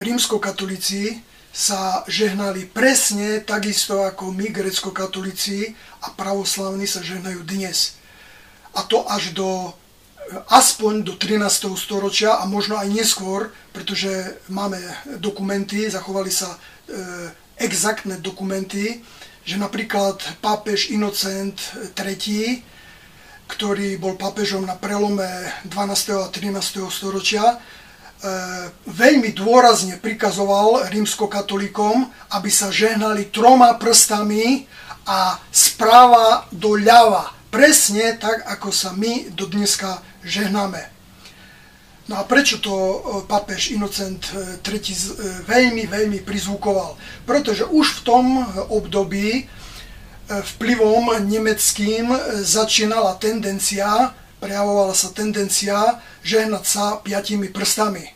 rímskokatolíci sa žehnali presne takisto ako my, gréckokatolíci, a pravoslavní sa žehnajú dnes. A to až aspoň do 13. storočia a možno aj neskôr, pretože máme dokumenty, zachovali sa exaktné dokumenty, že napríklad pápež Inocent III, ktorý bol pápežom na prelome 12. a 13. storočia, veľmi dôrazne prikazoval rímskokatolíkom, aby sa žehnali 3 prstami a sprava doľava. Presne tak, ako sa my do dneska žehnáme. No a prečo to pápež Inocent III veľmi prizvukoval? Pretože už v tom období vplyvom nemeckým prejavovala sa tendencia žehnať sa 5 prstami.